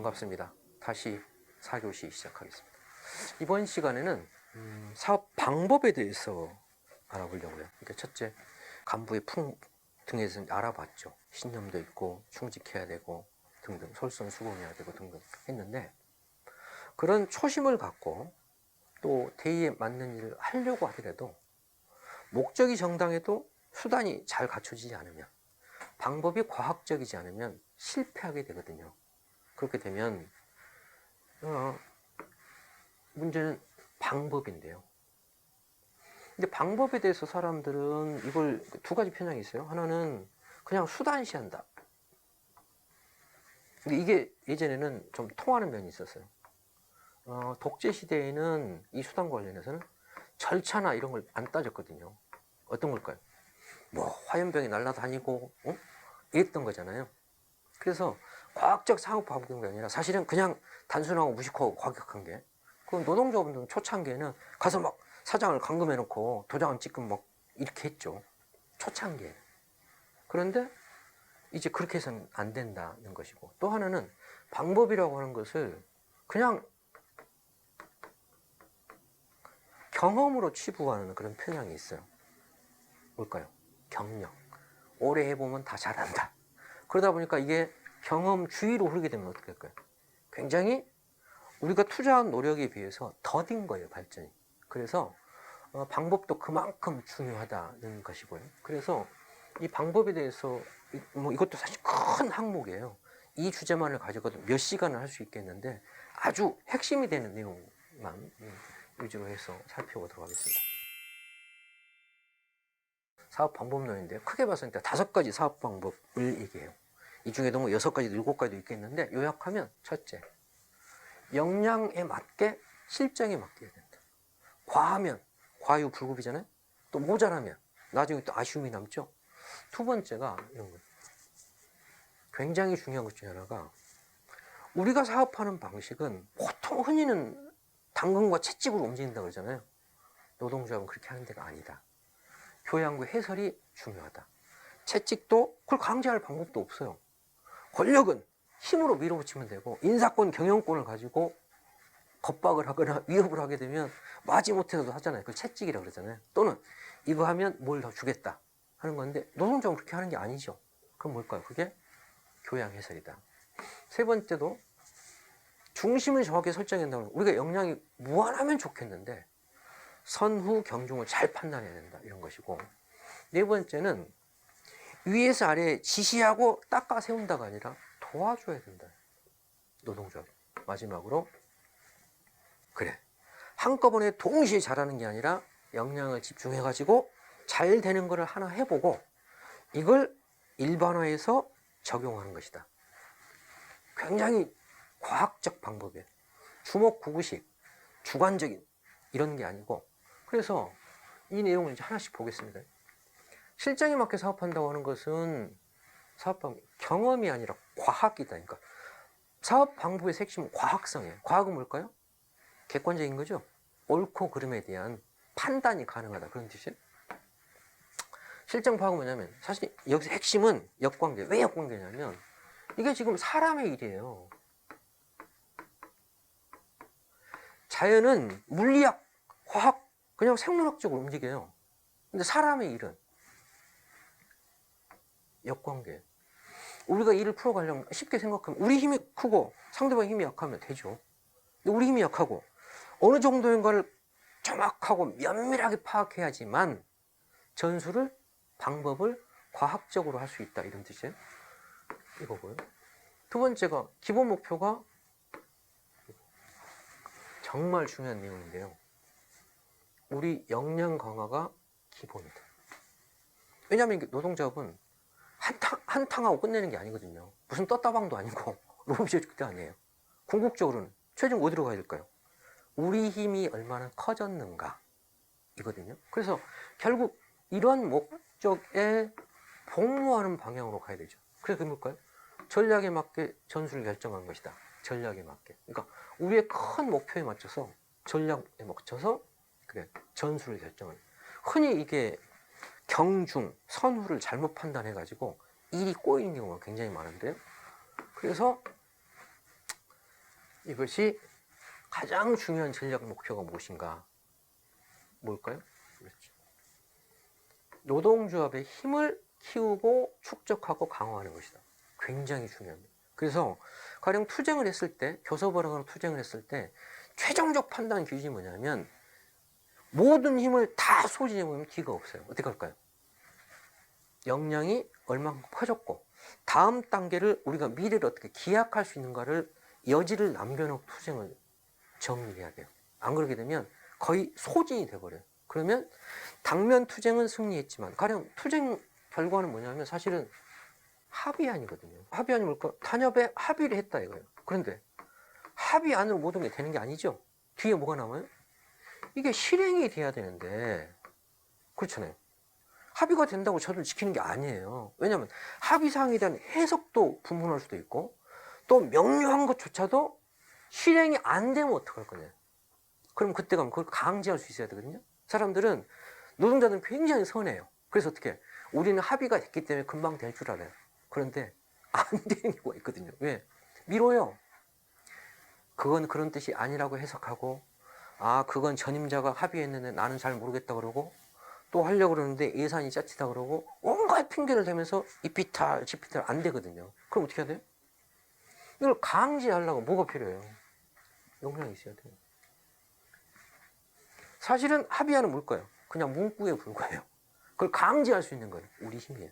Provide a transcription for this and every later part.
반갑습니다. 다시 4교시 시작하겠습니다. 이번 시간에는 사업 방법에 대해서 알아보려고요. 그러니까 첫째, 간부의 풍 등에서 알아봤죠. 신념도 있고 충직해야 되고 등등, 솔선수범해야 되고 등등 했는데, 그런 초심을 갖고 또 대의에 맞는 일을 하려고 하더라도 목적이 정당해도 수단이 잘 갖춰지지 않으면, 방법이 과학적이지 않으면 실패하게 되거든요. 그렇게 되면 문제는 방법인데요. 근데 방법에 대해서 사람들은 이걸 두 가지 편향이 있어요. 하나는 그냥 수단시한다. 근데 이게 예전에는 좀 통하는 면이 있었어요. 독재 시대에는 이 수단 관련해서는 절차나 이런 걸 안 따졌거든요. 어떤 걸까요? 뭐 화염병이 날아다니고 이랬던 거잖아요. 그래서 과학적 상업 방법이 아니라 사실은 그냥 단순하고 무식하고 과격한 게, 그 노동조합운동 초창기에는 가서 막 사장을 감금해놓고 도장을 찍고 막 이렇게 했죠. 초창기에. 그런데 이제 그렇게 해서는 안 된다는 것이고, 또 하나는 방법이라고 하는 것을 그냥 경험으로 치부하는 그런 편향이 있어요. 뭘까요? 경력. 오래 해보면 다 잘한다. 그러다 보니까 이게 경험주의로 흐르게 되면 어떻게 할까요? 굉장히 우리가 투자한 노력에 비해서 더딘 거예요, 발전이. 그래서 방법도 그만큼 중요하다는 것이고요. 그래서 이 방법에 대해서 이것도 사실 큰 항목이에요. 이 주제만을 가지고도 몇 시간을 할 수 있겠는데, 아주 핵심이 되는 내용만 위주로 해서 살펴보도록 하겠습니다. 사업 방법론인데, 크게 봤을 때 5가지 사업 방법을 얘기해요. 이 중에도 뭐 6가지, 7가지도 있겠는데, 요약하면 첫째, 역량에 맞게 실정에 맡겨야 된다. 과하면 과유불급이잖아요. 또 모자라면 나중에 또 아쉬움이 남죠. 두 번째가 이런 거예요. 굉장히 중요한 것 중에 하나가, 우리가 사업하는 방식은 보통 흔히는 당근과 채찍으로 움직인다고 그러잖아요. 노동조합은 그렇게 하는 데가 아니다. 교양과 해설이 중요하다. 채찍도 그걸 강제할 방법도 없어요. 권력은 힘으로 밀어붙이면 되고, 인사권, 경영권을 가지고 겁박을 하거나 위협을 하게 되면 마지못해서도 하잖아요. 그걸 채찍이라고 그러잖아요. 또는 이거 하면 뭘 더 주겠다 하는 건데, 노동조합은 그렇게 하는 게 아니죠. 그럼 뭘까요? 그게 교양 해설이다. 세 번째도 중심을 정확히 설정한다면, 우리가 역량이 무한하면 좋겠는데 선후 경중을 잘 판단해야 된다, 이런 것이고, 네 번째는 위에서 아래에 지시하고 닦아 세운다가 아니라 도와줘야 된다, 노동조합. 마지막으로, 그래, 한꺼번에 동시에 잘하는 게 아니라 역량을 집중해가지고 잘 되는 거를 하나 해보고 이걸 일반화해서 적용하는 것이다. 굉장히 과학적 방법이에요. 주먹구구식, 주관적인 이런 게 아니고. 그래서 이 내용을 이제 하나씩 보겠습니다. 실정에 맞게 사업한다고 하는 것은 사업 방법, 경험이 아니라 과학이다. 그러니까 사업 방법의 핵심은 과학성이에요. 과학은 뭘까요? 객관적인 거죠. 옳고 그름에 대한 판단이 가능하다, 그런 뜻이에요. 실정 파악은 뭐냐면, 사실 여기서 핵심은 역관계. 왜 역관계냐면, 이게 지금 사람의 일이에요. 자연은 물리학, 화학, 그냥 생물학적으로 움직여요. 근데 사람의 일은 역관계. 우리가 일을 풀어가려면 쉽게 생각하면, 우리 힘이 크고 상대방의 힘이 약하면 되죠. 근데 우리 힘이 약하고 어느 정도인가를 정확하고 면밀하게 파악해야지만 전술을, 방법을 과학적으로 할 수 있다, 이런 뜻이에요. 이거고요. 두 번째가, 기본 목표가 정말 중요한 내용인데요. 우리 역량 강화가 기본이다. 왜냐하면 노동조합은 한탕 하고 끝내는 게 아니거든요. 무슨 떴다방도 아니고 로비조직도 아니에요. 궁극적으로는 최종 어디로 가야 될까요? 우리 힘이 얼마나 커졌는가 이거든요. 그래서 결국 이런 목적에 복무하는 방향으로 가야 되죠. 그래서 그게 뭘까요? 전략에 맞게 전술을 결정한 것이다. 전략에 맞게. 그러니까 우리의 큰 목표에 맞춰서, 전략에 맞춰서 그래 전술을 결정을. 흔히 이게 경중, 선후를 잘못 판단해가지고 일이 꼬이는 경우가 굉장히 많은데요. 그래서 이것이 가장 중요한 전략 목표가 무엇인가? 뭘까요? 그렇죠. 노동조합의 힘을 키우고 축적하고 강화하는 것이다. 굉장히 중요합니다. 그래서 가령 투쟁을 했을 때, 교섭하거나 투쟁을 했을 때 최종적 판단 기준이 뭐냐면 모든 힘을 다 소진해보면 기가 없어요. 어떻게 할까요? 역량이 얼마큼 커졌고 다음 단계를 우리가 미래를 어떻게 기약할 수 있는가를 여지를 남겨놓고 투쟁을 정리해야 돼요. 안 그러게 되면 거의 소진이 돼버려요. 그러면 당면 투쟁은 승리했지만 가령 투쟁 결과는 뭐냐면 사실은 합의안이거든요. 합의안이 뭘까? 탄협에 합의를 했다 이거예요. 그런데 합의안으로 모든 게 되는 게 아니죠. 뒤에 뭐가 남아요? 이게 실행이 돼야 되는데 그렇잖아요. 합의가 된다고 저를 지키는 게 아니에요. 왜냐하면 합의사항에 대한 해석도 분분할 수도 있고 또 명료한 것조차도 실행이 안 되면 어떡할 거냐. 그럼 그때 가면 그걸 강제할 수 있어야 되거든요. 사람들은 노동자들은 굉장히 선해요. 그래서 어떻게 우리는 합의가 됐기 때문에 금방 될 줄 알아요. 그런데 안 되는 경우가 있거든요. 왜? 미뤄요. 그건 그런 뜻이 아니라고 해석하고 아 그건 전임자가 합의했는데 나는 잘 모르겠다 그러고 또 하려고 그러는데 예산이 짜치다 그러고 온갖 핑계를 대면서 이피탈 지피탈 안 되거든요. 그럼 어떻게 해야 돼요? 이걸 강제하려고 뭐가 필요해요? 역량이 있어야 돼요. 사실은 합의안은 뭘까요? 그냥 문구에 불과해요. 그걸 강제할 수 있는 거예요. 우리 힘이에요.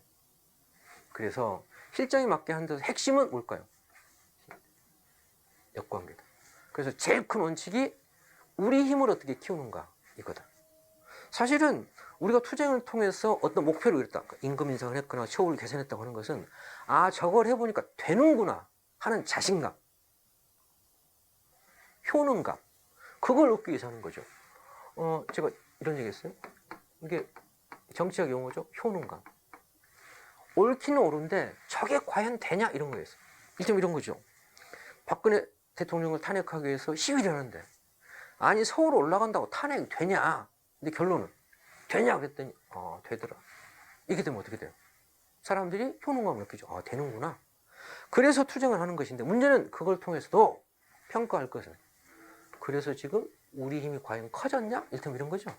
그래서 실정에 맞게 하는 데서 핵심은 뭘까요? 역관계다. 그래서 제일 큰 원칙이 우리 힘을 어떻게 키우는가 이거다. 사실은 우리가 투쟁을 통해서 어떤 목표를 이뤘다. 임금 인상을 했거나 처우를 개선했다고 하는 것은 아 저걸 해보니까 되는구나 하는 자신감, 효능감 그걸 얻기 위해서 하는 거죠. 제가 이런 얘기 했어요. 이게 정치학 용어죠. 효능감. 옳기는 옳은데 저게 과연 되냐 이런 거였어요. 일단 이런 거죠. 박근혜 대통령을 탄핵하기 위해서 시위를 하는데 아니 서울 올라간다고 탄핵이 되냐. 근데 결론은 되냐 그랬더니 되더라. 이게 되면 어떻게 돼요? 사람들이 효능감을 느끼죠. 되는구나. 그래서 투쟁을 하는 것인데 문제는 그걸 통해서도 평가할 것은 그래서 지금 우리 힘이 과연 커졌냐? 일단 이런 거죠.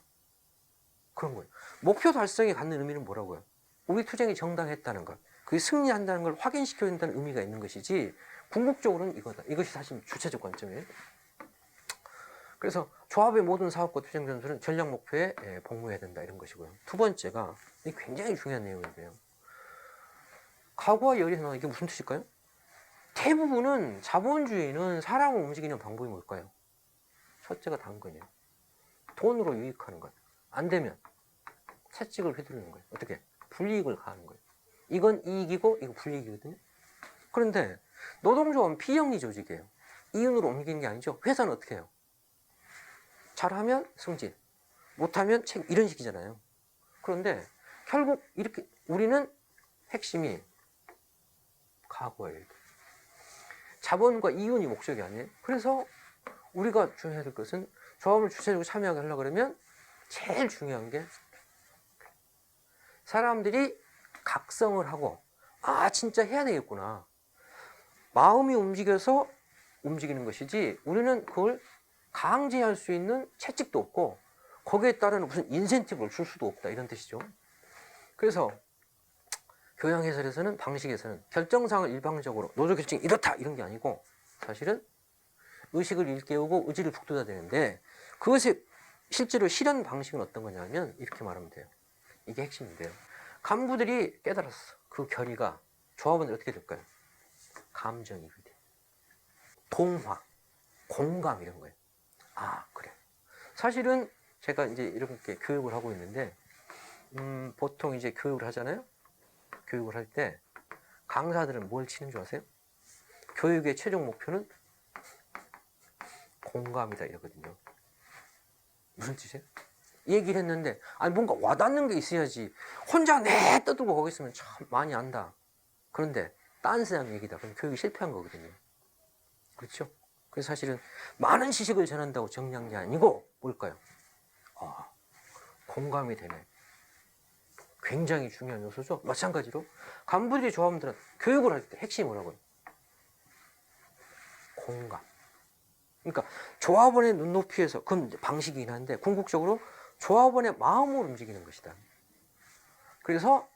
그런 거예요. 목표 달성에 갖는 의미는 뭐라고요? 우리 투쟁이 정당했다는 것, 그게 승리한다는 걸 확인시켜야 된다는 의미가 있는 것이지 궁극적으로는 이거다. 이것이 사실 주체적 관점이에요. 그래서 조합의 모든 사업과 투쟁 전술은 전략 목표에 복무해야 된다 이런 것이고요. 두 번째가 굉장히 중요한 내용인데요. 각오와 열의해서 이게 무슨 뜻일까요? 대부분은 자본주의는 사람을 움직이는 방법이 뭘까요? 첫째가 당근이에요. 돈으로 유익하는 것. 안 되면 채찍을 휘두르는 거예요. 어떻게? 불이익을 가하는 거예요. 이건 이익이고 이거 불이익이거든요. 그런데 노동조합은 비영리 조직이에요. 이윤으로 옮기는 게 아니죠. 회사는 어떻게 해요? 잘하면 승진, 못하면 책 이런 식이잖아요. 그런데 결국 이렇게 우리는 핵심이 각오예요. 자본과 이윤이 목적이 아니에요. 그래서 우리가 해야 될 것은 조합을 주체적으로 참여하게 하려고 그러면 제일 중요한 게 사람들이 각성을 하고 진짜 해야 되겠구나. 마음이 움직여서 움직이는 것이지 우리는 그걸 강제할 수 있는 채찍도 없고 거기에 따른 무슨 인센티브를 줄 수도 없다 이런 뜻이죠. 그래서 교양 해설에서는 방식에서는 결정사항을 일방적으로 노조 결정이 이렇다 이런 게 아니고 사실은 의식을 일깨우고 의지를 북돋아야 되는데 그것이 실제로 실현 방식은 어떤 거냐면 이렇게 말하면 돼요. 이게 핵심인데요. 간부들이 깨달았어. 그 결의가 조합원들이 어떻게 될까요? 감정이입이 돼요. 동화, 공감 이런 거예요. 그래. 사실은 제가 이제 이렇게 교육을 하고 있는데 보통 이제 교육을 하잖아요. 교육을 할 때 강사들은 뭘 치는 줄 아세요? 교육의 최종 목표는 공감이다 이러거든요. 무슨 뜻이에요? 얘기를 했는데 뭔가 와닿는 게 있어야지 혼자 떠들고 거기 있으면 참 많이 안다. 그런데 딴스한 얘기다. 그럼 교육이 실패한 거거든요. 그렇죠? 그래서 사실은 많은 지식을 전한다고 정리한 게 아니고 뭘까요? 공감이 되네. 굉장히 중요한 요소죠. 마찬가지로 간부들이 조합원들은 교육을 할 때 핵심이 뭐라고요? 공감. 그러니까 조합원의 눈높이에서, 그건 방식이긴 한데 궁극적으로 조합원의 마음으로 움직이는 것이다. 그래서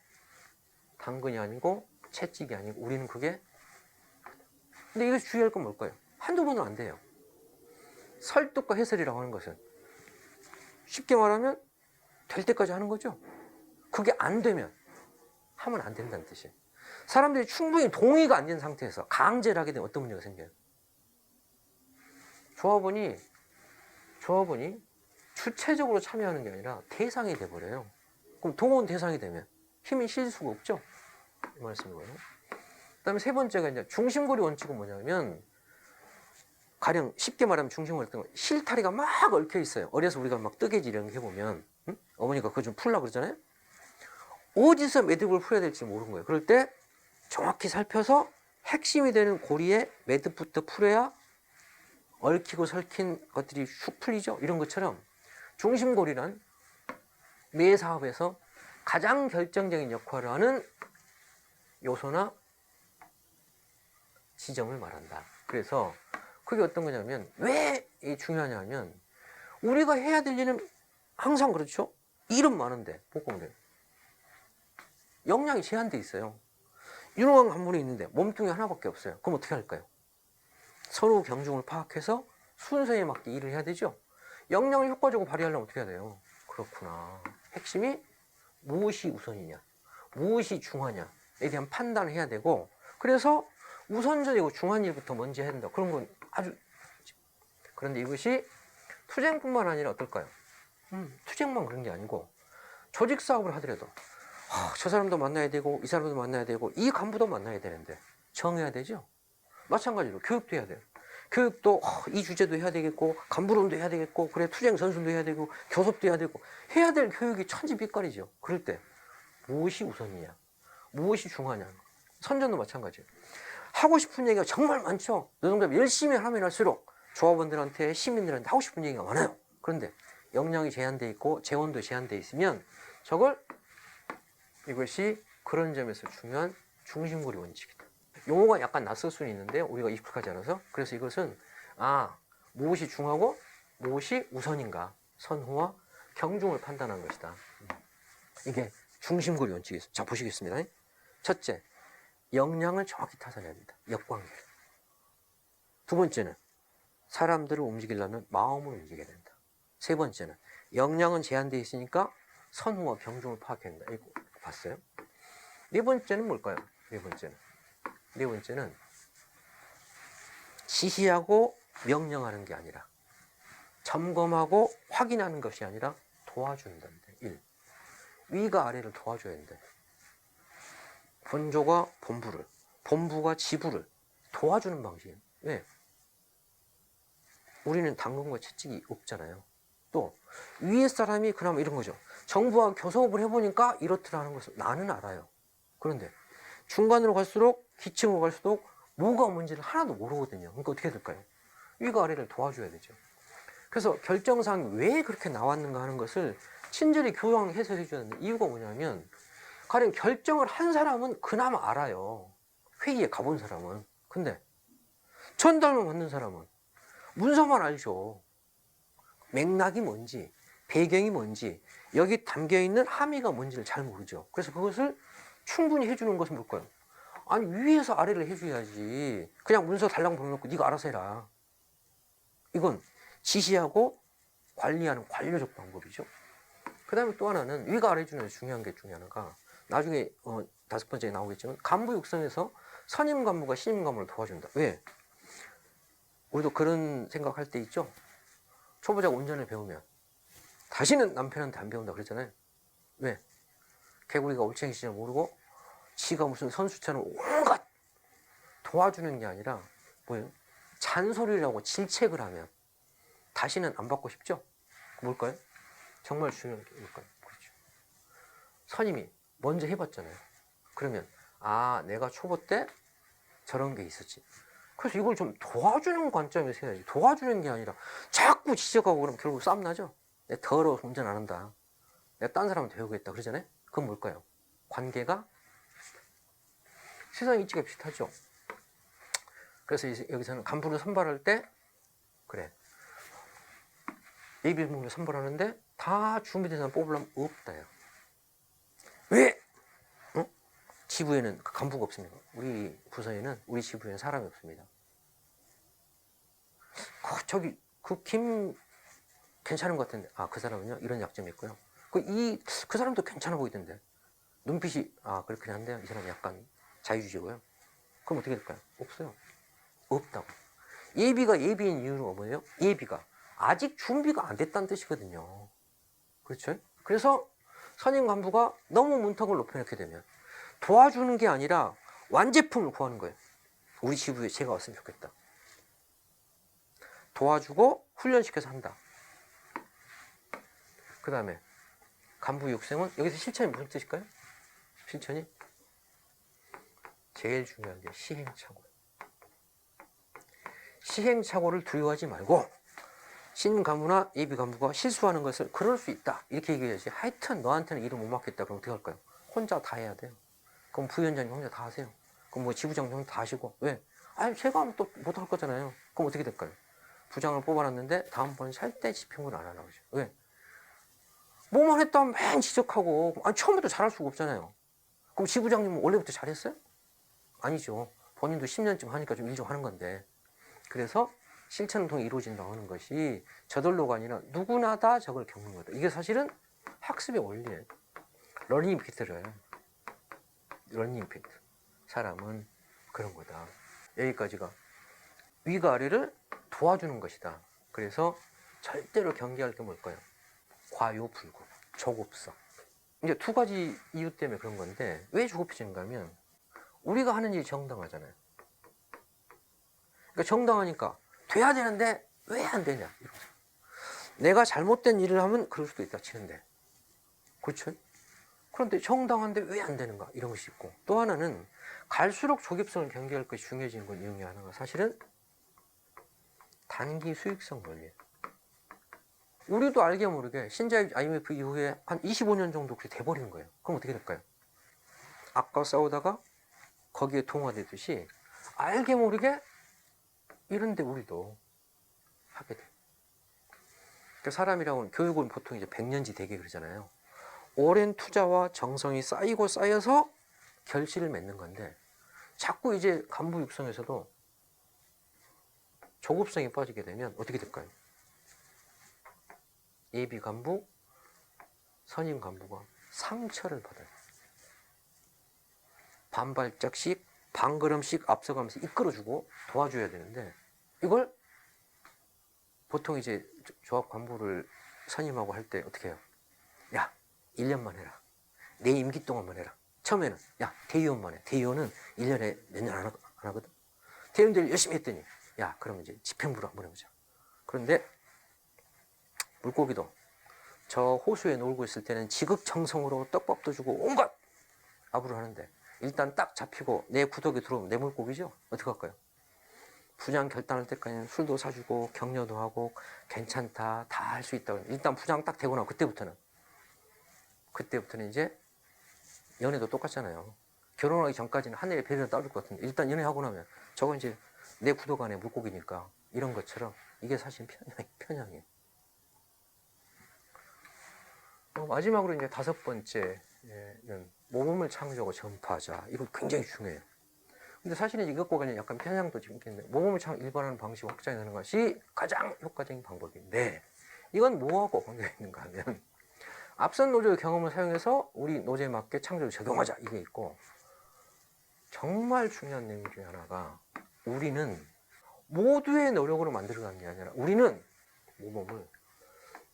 당근이 아니고 채찍이 아니고 우리는 그게, 근데 이것이 주의할 건 뭘까요? 한두 번은 안 돼요. 설득과 해설이라고 하는 것은 쉽게 말하면 될 때까지 하는 거죠. 그게 안 되면 하면 안 된다는 뜻이에요. 사람들이 충분히 동의가 안 된 상태에서 강제를 하게 되면 어떤 문제가 생겨요? 조합원이 주체적으로 참여하는 게 아니라 대상이 돼버려요. 그럼 동원 대상이 되면 힘이 실릴 수가 없죠. 이 말씀이고요. 그 다음에 세 번째가 이제 중심고리 원칙은 뭐냐면, 가령 쉽게 말하면 중심고리 어떤 거, 실타리가 막 얽혀 있어요. 어려서 우리가 막 뜨개질 이런 거 해보면, 응? 어머니가 그거 좀 풀라 그러잖아요. 어디서 매듭을 풀어야 될지 모르는 거예요. 그럴 때 정확히 살펴서 핵심이 되는 고리에 매듭부터 풀어야 얽히고 설킨 것들이 슉 풀리죠. 이런 것처럼 중심고리란 매 사업에서 가장 결정적인 역할을 하는 요소나 지점을 말한다. 그래서 그게 어떤 거냐면, 왜 중요하냐면, 우리가 해야 될 일은 항상 그렇죠. 일은 많은데 못 보면 역량이 제한돼 있어요. 유능한 간부이 있는데 몸뚱이 하나밖에 없어요. 그럼 어떻게 할까요? 서로 경중을 파악해서 순서에 맞게 일을 해야 되죠. 역량을 효과적으로 발휘하려면 어떻게 해야 돼요? 그렇구나. 핵심이 무엇이 우선이냐, 무엇이 중하냐에 대한 판단을 해야 되고, 그래서 우선적이고 중한 일부터 먼저 해야 된다. 그런 건 아주, 그런데 이것이 투쟁뿐만 아니라 어떨까요? 투쟁만 그런 게 아니고 조직 사업을 하더라도 저 사람도 만나야 되고 이 사람도 만나야 되고 이 간부도 만나야 되는데 정해야 되죠. 마찬가지로 교육도 해야 돼요. 교육도 이 주제도 해야 되겠고 간부론도 해야 되겠고, 그래 투쟁 전술도 해야 되고 교섭도 해야 되고, 해야 될 교육이 천지빛깔이죠. 그럴 때 무엇이 우선이냐, 무엇이 중하냐. 선전도 마찬가지예요. 하고 싶은 얘기가 정말 많죠. 노동조합 열심히 하면 할수록 조합원들한테, 시민들한테 하고 싶은 얘기가 많아요. 그런데 역량이 제한되어 있고 재원도 제한되어 있으면 이것이 그런 점에서 중요한 중심고리 원칙이다. 용어가 약간 낯설 수는 있는데 우리가 익숙하지 않아서, 그래서 이것은 무엇이 중하고 무엇이 우선인가, 선호와 경중을 판단하는 것이다. 이게 중심고리 원칙이에요. 자, 보시겠습니다. 첫째, 역량을 정확히 타산해야 된다. 역관계. 두 번째는 사람들을 움직이려면 마음으로 움직여야 된다. 세 번째는 역량은 제한되어 있으니까 선호와 경중을 파악해야 된다. 이거 봤어요? 네 번째는 뭘까요? 네 번째는 지시하고 명령하는 게 아니라, 점검하고 확인하는 것이 아니라 도와준다는데. 1. 위가 아래를 도와줘야 된다. 본조가 본부를, 본부가 지부를 도와주는 방식이에요. 왜? 우리는 당근과 채찍이 없잖아요. 또 위에 사람이 그나마 이런 거죠. 정부와 교섭을 해보니까 이렇더라는 것을 나는 알아요. 그런데 중간으로 갈수록, 기층으로 갈수록 뭐가 뭔지를 하나도 모르거든요. 그러니까 어떻게 될까요? 위가 아래를 도와줘야 되죠. 그래서 결정사항이 왜 그렇게 나왔는가 하는 것을 친절히 교양 해설해 줘야 되는 이유가 뭐냐면, 가령 결정을 한 사람은 그나마 알아요. 회의에 가본 사람은. 근데 전달만 받는 사람은 문서만 알죠. 맥락이 뭔지, 배경이 뭔지, 여기 담겨있는 함의가 뭔지를 잘 모르죠. 그래서 그것을 충분히 해주는 것은 뭘까요? 아니, 위에서 아래를 해줘야지. 그냥 문서 달랑 보내놓고 네가 알아서 해라. 이건 지시하고 관리하는 관료적 방법이죠. 그 다음에 또 하나는 위가 아래 해주는 중요한 게 중에 하나가, 나중에 5번째에 나오겠지만 간부 육성에서 선임 간부가 신임 간부를 도와준다. 왜? 우리도 그런 생각할 때 있죠. 초보자가 운전을 배우면 다시는 남편한테 안 배운다 그랬잖아요. 왜? 개구리가 올챙이 시절 모르고 지가 무슨 선수처럼 온갖 도와주는 게 아니라 뭐예요? 잔소리를 하고 질책을 하면 다시는 안 받고 싶죠? 뭘까요? 정말 중요한 게 뭘까요? 그렇죠. 선임이 먼저 해봤잖아요. 그러면 내가 초보 때 저런 게 있었지. 그래서 이걸 좀 도와주는 관점에서 해야지. 도와주는 게 아니라 자꾸 지적하고 그러면 결국 싸움 나죠. 내가 더러워서 운전 안 한다, 내가 딴 사람한테 배우겠다 그러잖아요. 그건 뭘까요? 관계가, 세상 이치가 비슷하죠. 그래서 여기서는 간부를 선발할 때 그래. 예비군을 선발하는데 다 준비된 사람 뽑으려면 없다요. 왜? 어? 지부에는 간부가 없습니다. 우리 부서에는, 우리 지부에는 사람이 없습니다. 저기 그 김 괜찮은 것 같은데, 그 사람은요 이런 약점이 있고요. 그 사람도 괜찮아 보이던데 눈빛이 그렇긴 한데요, 이 사람 약간 자유주의고요. 그럼 어떻게 될까요? 없어요. 없다고. 예비가 예비인 이유는 뭐예요? 예비가 아직 준비가 안 됐다는 뜻이거든요. 그렇죠? 그래서 선임 간부가 너무 문턱을 높여놓게 되면 도와주는 게 아니라 완제품을 구하는 거예요. 우리 지부에 제가 왔으면 좋겠다. 도와주고 훈련시켜서 한다. 그 다음에 간부 육성은 여기서 실천이 무슨 뜻일까요? 실천이 제일 중요한 게 시행착오. 시행착오를 두려워하지 말고 신임 간부나 예비 간부가 실수하는 것을 그럴 수 있다 이렇게 얘기해야지. 하여튼 너한테는 일을 못 맡겠다 그럼 어떻게 할까요? 혼자 다 해야 돼요. 그럼 부위원장님 혼자 다 하세요. 그럼 뭐 지부장님 혼자 다 하시고. 왜? 제가 하면 또 못할 거잖아요. 그럼 어떻게 될까요? 부장을 뽑아놨는데 다음번에 절대 집행을 안 하나 보죠. 왜? 뭐만 했다면 맨 지적하고 처음부터 잘할 수가 없잖아요. 그럼 지부장님은 원래부터 잘했어요? 아니죠. 본인도 10년쯤 하니까 좀 일 좀 하는 건데. 그래서 실천을 통해 이루어진다고 하는 것이 저절로가 아니라 누구나 다 저걸 겪는 거다. 이게 사실은 학습의 원리예요. 러닝 임팩트를. 러닝 임팩트. 사람은 그런 거다. 여기까지가 위가 아래를 도와주는 것이다. 그래서 절대로 경계할 게 뭘까요? 과요불급, 조급성. 이제 두 가지 이유 때문에 그런 건데 왜 조급해지는가 하면 우리가 하는 일이 정당하잖아요. 그러니까 정당하니까 돼야 되는데 왜 안 되냐. 이러면서. 내가 잘못된 일을 하면 그럴 수도 있다 치는데. 그렇죠? 그런데 정당한데 왜 안 되는가 이런 것이 있고, 또 하나는 갈수록 조급성을 경계할 것이 중요해지는 것 중에 하나가 사실은 단기 수익성 논리예요. 우리도 알게 모르게 신자유 IMF 이후에 한 25년 정도 그렇게 돼버리는 거예요. 그럼 어떻게 될까요? 아까 싸우다가 거기에 동화되듯이 알게 모르게 이런데 우리도 하게 돼. 그러니까 사람이라고는 교육은 보통 이제 100년지 되게 그러잖아요. 오랜 투자와 정성이 쌓이고 쌓여서 결실을 맺는 건데 자꾸 이제 간부 육성에서도 조급성이 빠지게 되면 어떻게 될까요? 예비 간부, 선임 간부가 상처를 받아요. 반발짝씩, 반걸음씩 앞서가면서 이끌어주고 도와줘야 되는데 이걸 보통 이제 조합 간부를 선임하고 할 때 어떻게 해요? 야, 1년만 해라. 내 임기 동안만 해라. 처음에는 야, 대의원만 해. 대의원은 1년에 몇 년 안 하거든. 대의원들 열심히 했더니 야, 그럼 이제 집행부로 한번 해보자. 그런데 물고기도 저 호수에 놀고 있을 때는 지극정성으로 떡밥도 주고 온갖 아부를 하는데 일단 딱 잡히고 내 구덕에 들어오면 내 물고기죠? 어떻게 할까요? 부장 결단할 때까지는 술도 사주고 격려도 하고 괜찮다, 다 할 수 있다고. 일단 부장 딱 되고 나면 그때부터는 이제 연애도 똑같잖아요. 결혼하기 전까지는 하늘의 별을 따를 것 같은데 일단 연애하고 나면 저건 이제 내 구덕 안에 물고기니까 이런 것처럼 이게 사실 편향이에요. 마지막으로 이제 5번째는 모범을 창조하고 전파하자. 이거 굉장히 중요해요. 근데 사실은 이것과 관련 약간 편향도 지금 있겠는데 모범을 일반화하는 방식을 확장하는 것이 가장 효과적인 방법인데 이건 뭐하고 관계가 있는가 하면 앞선 노조의 경험을 사용해서 우리 노조에 맞게 창조를 적용하자 이게 있고, 정말 중요한 내용 중에 하나가 우리는 모두의 노력으로 만들어가는 게 아니라 우리는 모범을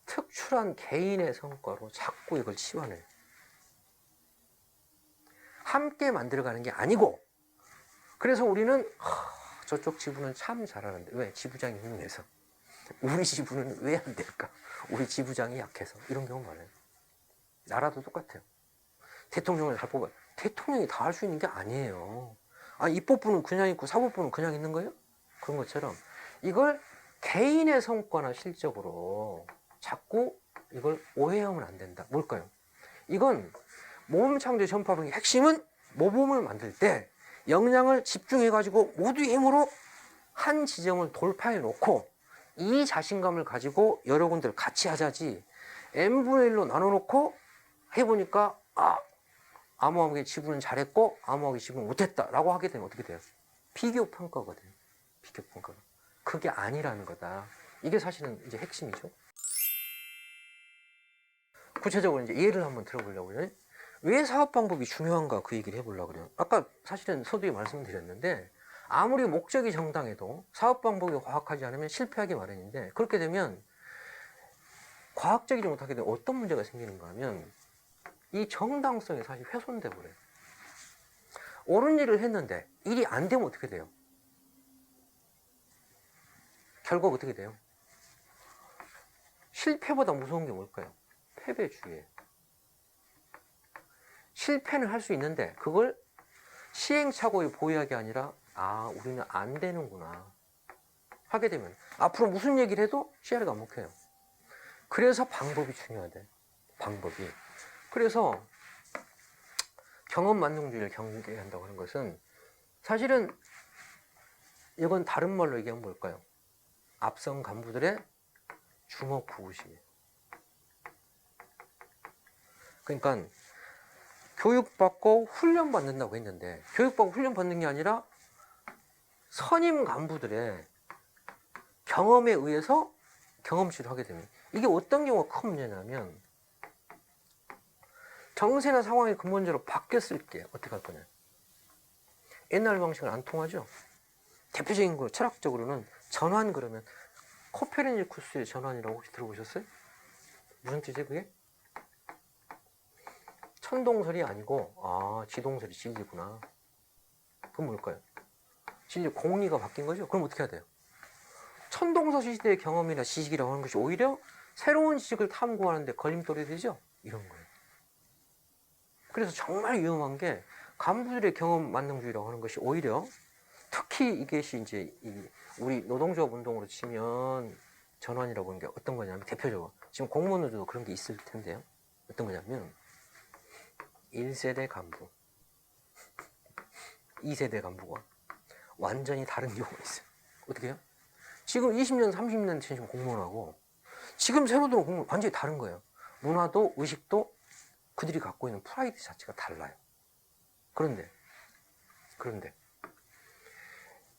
특출한 개인의 성과로 자꾸 이걸 치환해요. 함께 만들어가는 게 아니고, 그래서 우리는 저쪽 지부는 참 잘하는데 왜? 지부장이 흉내서. 우리 지부는 왜 안 될까? 우리 지부장이 약해서. 이런 경우 많아요. 나라도 똑같아요. 대통령을 잘 뽑아요. 대통령이 다 할 수 있는 게 아니에요. 입법부는 그냥 있고 사법부는 그냥 있는 거예요? 그런 것처럼 이걸 개인의 성과나 실적으로 자꾸 이걸 오해하면 안 된다. 뭘까요? 이건 모범 창조 전파방의 핵심은 모범을 만들 때 역량을 집중해가지고 모두의 힘으로 한 지점을 돌파해 놓고 이 자신감을 가지고 여러 군데를 같이 하자지 n분의 1로 나눠놓고 해보니까 아무하게 지구는 잘했고 아무하게 지구는 못했다라고 하게 되면 어떻게 돼요? 비교평가거든요. 비교평가가. 그게 아니라는 거다. 이게 사실은 이제 핵심이죠. 구체적으로 이제 예를 한번 들어보려고요. 왜 사업 방법이 중요한가 그 얘기를 해보려고 그래요. 아까 사실은 서두에 말씀드렸는데 아무리 목적이 정당해도 사업 방법이 과학하지 않으면 실패하기 마련인데 그렇게 되면 과학적이지 못하게 되면 어떤 문제가 생기는가 하면 이 정당성이 사실 훼손돼 버려요. 옳은 일을 했는데 일이 안 되면 어떻게 돼요? 결과가 어떻게 돼요? 실패보다 무서운 게 뭘까요? 패배주의예요. 실패는 할 수 있는데 그걸 시행착오의 보약이 아니라 우리는 안 되는구나 하게 되면 앞으로 무슨 얘기를 해도 씨알이 안 먹혀요. 그래서 방법이 중요하대. 방법이. 그래서 경험 만능주의를 경계한다고 하는 것은 사실은 이건 다른 말로 얘기하면 뭘까요? 앞선 간부들의 주먹구구식이에요. 그러니까 교육받고 훈련받는다고 했는데 교육받고 훈련받는 게 아니라 선임 간부들의 경험에 의해서 경험치를 하게 됩니다. 이게 어떤 경우가 큰 문제냐면 정세나 상황이 근본적으로 바뀌었을 때 어떻게 할 거냐. 옛날 방식은 안 통하죠. 대표적인 거 철학적으로는 전환 그러면 코페르니쿠스의 전환이라고 혹시 들어보셨어요? 무슨 뜻이에요 그게? 천동설이 아니고 지동설이 진리구나. 그럼 뭘까요? 진리 공리가 바뀐 거죠? 그럼 어떻게 해야 돼요? 천동설 시대의 경험이나 지식이라고 하는 것이 오히려 새로운 지식을 탐구하는데 걸림돌이 되죠? 이런 거예요. 그래서 정말 위험한 게 간부들의 경험 만능주의라고 하는 것이 오히려 특히 이것이 이제 우리 노동조합 운동으로 치면 전환이라고 하는 게 어떤 거냐면 대표적으로 지금 공무원들도 그런 게 있을 텐데요. 어떤 거냐면 1세대 간부, 2세대 간부가 완전히 다른 경우가 있어요. 어떻게 해요? 지금 20년, 30년 지금 공무원하고 지금 새로 들어온 공무원 완전히 다른 거예요. 문화도 의식도 그들이 갖고 있는 프라이드 자체가 달라요. 그런데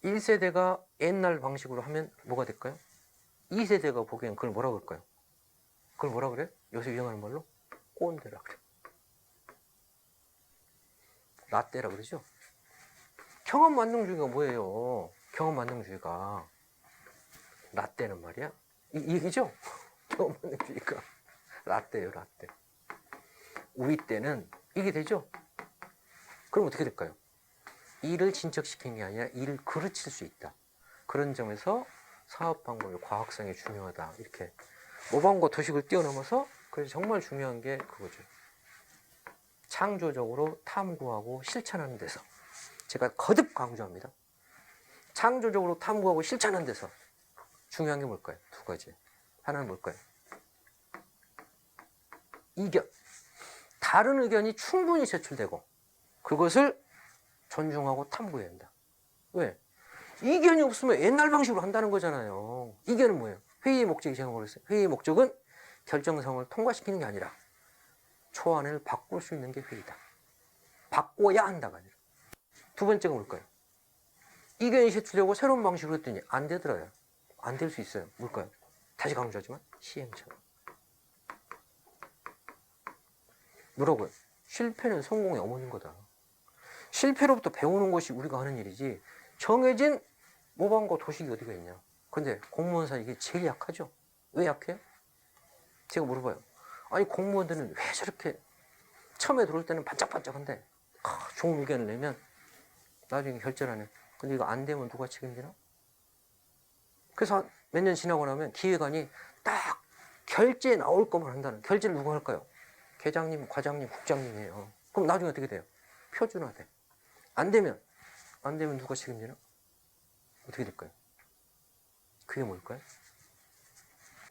1세대가 옛날 방식으로 하면 뭐가 될까요? 2세대가 보기엔 그걸 뭐라 그럴까요? 그걸 뭐라 그래? 요새 유행하는 말로? 꼰대라 그래. 라떼라 그러죠? 경험 만능주의가 뭐예요? 경험 만능주의가 라떼는 말이야? 이 얘기죠? 경험 만능주의가 라떼예요, 라떼. 우리 때는 이게 되죠? 그럼 어떻게 될까요? 일을 진척시키는 게 아니라 일을 그르칠 수 있다. 그런 점에서 사업 방법의 과학성이 중요하다. 이렇게 모방과 도식을 뛰어넘어서 그래서 정말 중요한 게 그거죠. 창조적으로 탐구하고 실천하는 데서 제가 거듭 강조합니다. 창조적으로 탐구하고 실천하는 데서 중요한 게 뭘까요? 두 가지. 하나는 뭘까요? 이견. 다른 의견이 충분히 제출되고 그것을 존중하고 탐구해야 한다. 왜? 이견이 없으면 옛날 방식으로 한다는 거잖아요. 이견은 뭐예요? 회의의 목적이 제가 그랬어요. 회의의 목적은 결정성을 통과시키는 게 아니라 초안을 바꿀 수 있는 게 회의다. 바꿔야 한다가 아니라. 두 번째가 뭘까요? 이견이 제출되고 새로운 방식으로 했더니 안 되더라요. 안 될 수 있어요. 뭘까요? 다시 강조하지만 시행착오. 뭐라고요? 실패는 성공의 어머니인 거다. 실패로부터 배우는 것이 우리가 하는 일이지 정해진 모방과 도식이 어디가 있냐. 근데 공무원사 이게 제일 약하죠. 왜 약해요? 제가 물어봐요. 아니 공무원들은 왜 저렇게 처음에 들어올 때는 반짝반짝한데 좋은 의견을 내면 나중에 결제하네. 근데 이거 안 되면 누가 책임지나? 그래서 몇 년 지나고 나면 기획안이 딱 결제 나올 것만 한다는. 결제를 누가 할까요? 계장님, 과장님, 국장님이에요. 그럼 나중에 어떻게 돼요? 표준화돼. 안 되면 누가 책임지나? 어떻게 될까요? 그게 뭘까요?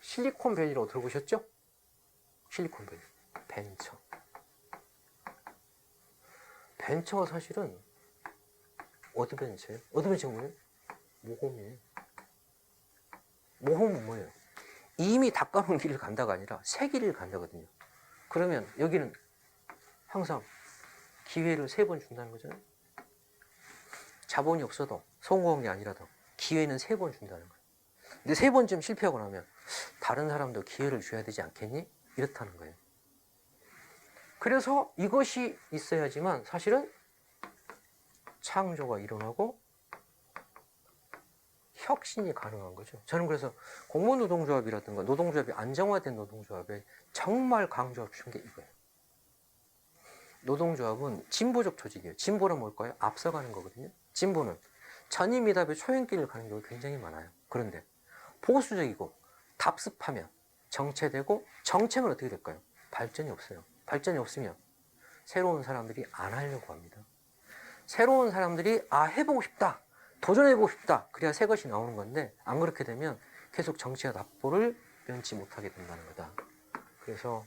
실리콘밸리라고 들어보셨죠? 실리콘밸리. 벤처. 벤처가 사실은 어드벤처예요. 어드벤처가 뭐예요? 모험이에요. 모험은 뭐예요? 이미 닦아놓은 길을 간다가 아니라 새 길을 간다거든요. 그러면 여기는 항상 기회를 3번 준다는 거잖아요. 자본이 없어도 성공한 게 아니라도 기회는 3번 준다는 거예요. 근데 3번쯤 실패하고 나면 다른 사람도 기회를 줘야 되지 않겠니? 이렇다는 거예요. 그래서 이것이 있어야지만 사실은 창조가 일어나고 혁신이 가능한 거죠. 저는 그래서 공무노동조합이라든가 노동조합이 안정화된 노동조합에 정말 강조하고 싶은 게 이거예요. 노동조합은 진보적 조직이에요. 진보는 뭘까요? 앞서가는 거거든요. 진보는 전임미답의 초행길을 가는 경우가 굉장히 많아요. 그런데 보수적이고 답습하면 정체되고 정체면 어떻게 될까요? 발전이 없어요. 발전이 없으면 새로운 사람들이 안 하려고 합니다. 새로운 사람들이 해보고 싶다, 도전해보고 싶다, 그래야 새 것이 나오는 건데 안 그렇게 되면 계속 정치와 답보를 면치 못하게 된다는 거다. 그래서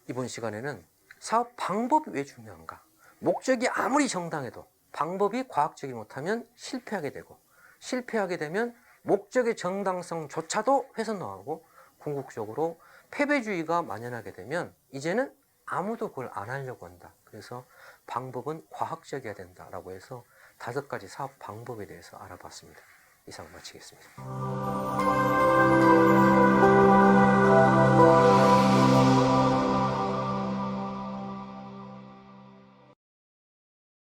이번 시간에는 사업 방법이 왜 중요한가? 목적이 아무리 정당해도 방법이 과학적이 못하면 실패하게 되고, 실패하게 되면 목적의 정당성조차도 훼손당하고 궁극적으로 패배주의가 만연하게 되면 이제는 아무도 그걸 안 하려고 한다. 그래서 방법은 과학적이어야 된다라고 해서 5가지 사업 방법에 대해서 알아봤습니다. 이상 마치겠습니다.